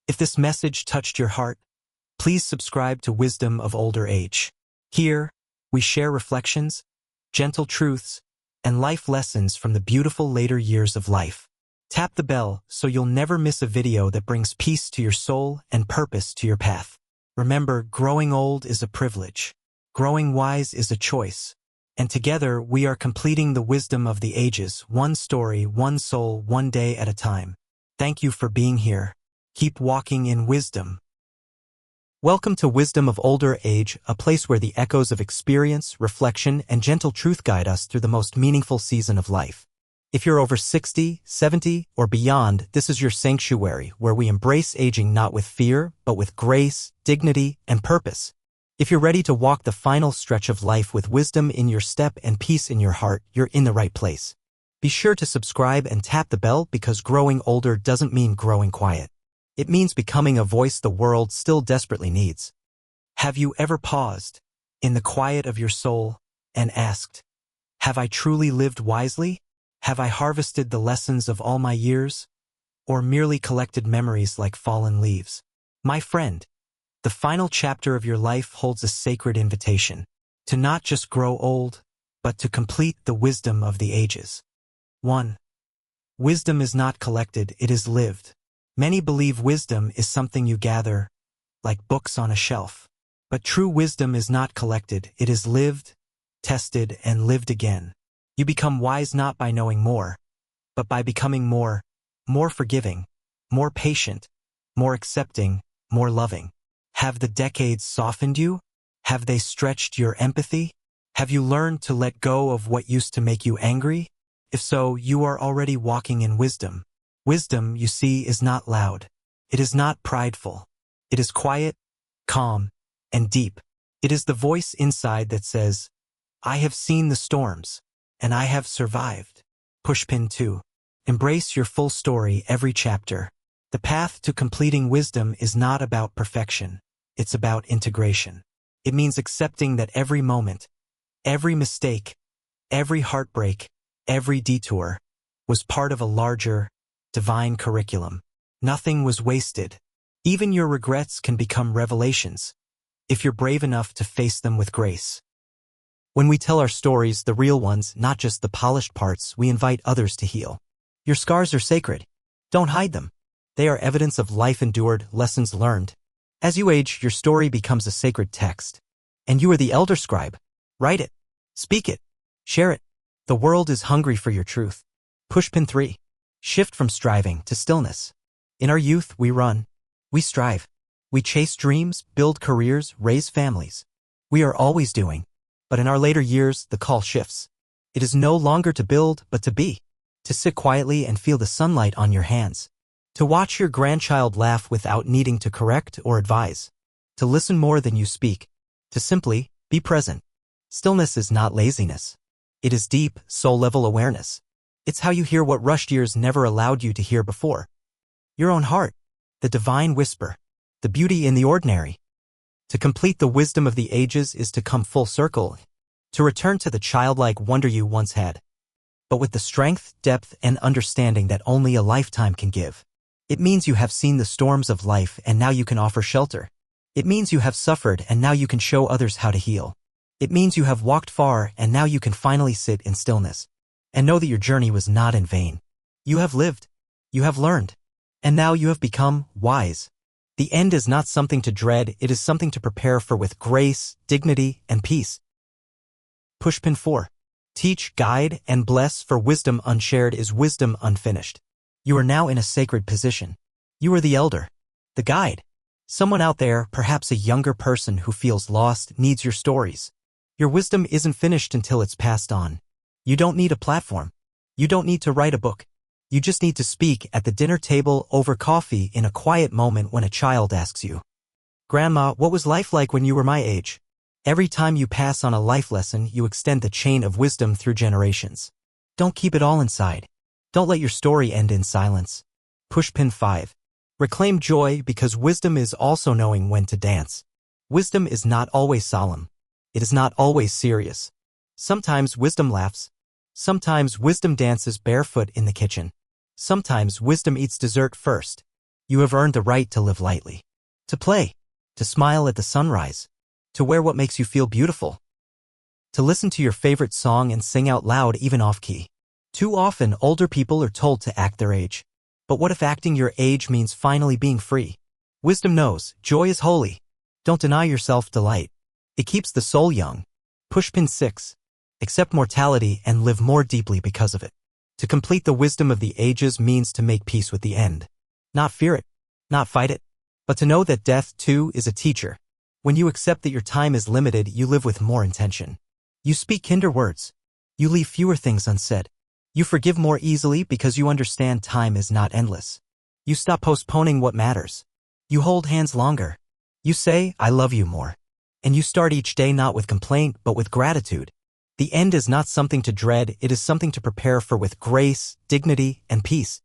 If this message touched your heart, please subscribe to Wisdom of Older Age. Here, we share reflections, gentle truths, and life lessons from the beautiful later years of life. Tap the bell so you'll never miss a video that brings peace to your soul and purpose to your path. Remember, growing old is a privilege. Growing wise is a choice. And together, we are completing the wisdom of the ages, one story, one soul, one day at a time. Thank you for being here. Keep walking in wisdom. Welcome to Wisdom of Older Age, a place where the echoes of experience, reflection, and gentle truth guide us through the most meaningful season of life. If you're over 60, 70, or beyond, this is your sanctuary where we embrace aging not with fear, but with grace, dignity, and purpose. If you're ready to walk the final stretch of life with wisdom in your step and peace in your heart, you're in the right place. Be sure to subscribe and tap the bell because growing older doesn't mean growing quiet. It means becoming a voice the world still desperately needs. Have you ever paused, in the quiet of your soul, and asked, have I truly lived wisely? Have I harvested the lessons of all my years? Or merely collected memories like fallen leaves? My friend, the final chapter of your life holds a sacred invitation to not just grow old, but to complete the wisdom of the ages. 1. Wisdom is not collected, it is lived. Many believe wisdom is something you gather, like books on a shelf. But true wisdom is not collected, it is lived, tested, and lived again. You become wise not by knowing more, but by becoming more forgiving, more patient, more accepting, more loving. Have the decades softened you? Have they stretched your empathy? Have you learned to let go of what used to make you angry? If so, you are already walking in wisdom. Wisdom, you see, is not loud. It is not prideful. It is quiet, calm, and deep. It is the voice inside that says, I have seen the storms, and I have survived. Pushpin 2. Embrace your full story every chapter. The path to completing wisdom is not about perfection. It's about integration. It means accepting that every moment, every mistake, every heartbreak, every detour was part of a larger, divine curriculum. Nothing was wasted. Even your regrets can become revelations, if you're brave enough to face them with grace. When we tell our stories, the real ones, not just the polished parts, we invite others to heal. Your scars are sacred. Don't hide them. They are evidence of life endured, lessons learned. As you age, your story becomes a sacred text. And you are the elder scribe. Write it. Speak it. Share it. The world is hungry for your truth. Pushpin 3. Shift from striving to stillness. In our youth, we run. We strive. We chase dreams, build careers, raise families. We are always doing. But in our later years, the call shifts. It is no longer to build, but to be. To sit quietly and feel the sunlight on your hands. To watch your grandchild laugh without needing to correct or advise. To listen more than you speak. To simply be present. Stillness is not laziness. It is deep, soul-level awareness. It's how you hear what rushed years never allowed you to hear before. Your own heart. The divine whisper. The beauty in the ordinary. To complete the wisdom of the ages is to come full circle. To return to the childlike wonder you once had. But with the strength, depth, and understanding that only a lifetime can give. It means you have seen the storms of life and now you can offer shelter. It means you have suffered and now you can show others how to heal. It means you have walked far and now you can finally sit in stillness. And know that your journey was not in vain. You have lived. You have learned. And now you have become wise. The end is not something to dread, it is something to prepare for with grace, dignity, and peace. Pushpin 4. Teach, guide, and bless, for wisdom unshared is wisdom unfinished. You are now in a sacred position. You are the elder, the guide. Someone out there, perhaps a younger person who feels lost, needs your stories. Your wisdom isn't finished until it's passed on. You don't need a platform. You don't need to write a book. You just need to speak at the dinner table over coffee in a quiet moment when a child asks you, Grandma, what was life like when you were my age? Every time you pass on a life lesson, you extend the chain of wisdom through generations. Don't keep it all inside. Don't let your story end in silence. Pushpin 5. Reclaim joy because wisdom is also knowing when to dance. Wisdom is not always solemn. It is not always serious. Sometimes wisdom laughs. Sometimes wisdom dances barefoot in the kitchen. Sometimes wisdom eats dessert first. You have earned the right to live lightly, to play, to smile at the sunrise, to wear what makes you feel beautiful, to listen to your favorite song and sing out loud even off-key. Too often, older people are told to act their age. But what if acting your age means finally being free? Wisdom knows, joy is holy. Don't deny yourself delight. It keeps the soul young. Pushpin 6. Accept mortality and live more deeply because of it. To complete the wisdom of the ages means to make peace with the end. Not fear it, not fight it, but to know that death, too, is a teacher. When you accept that your time is limited, you live with more intention. You speak kinder words. You leave fewer things unsaid. You forgive more easily because you understand time is not endless. You stop postponing what matters. You hold hands longer. You say, I love you more. And you start each day not with complaint, but with gratitude. The end is not something to dread, it is something to prepare for with grace, dignity, and peace.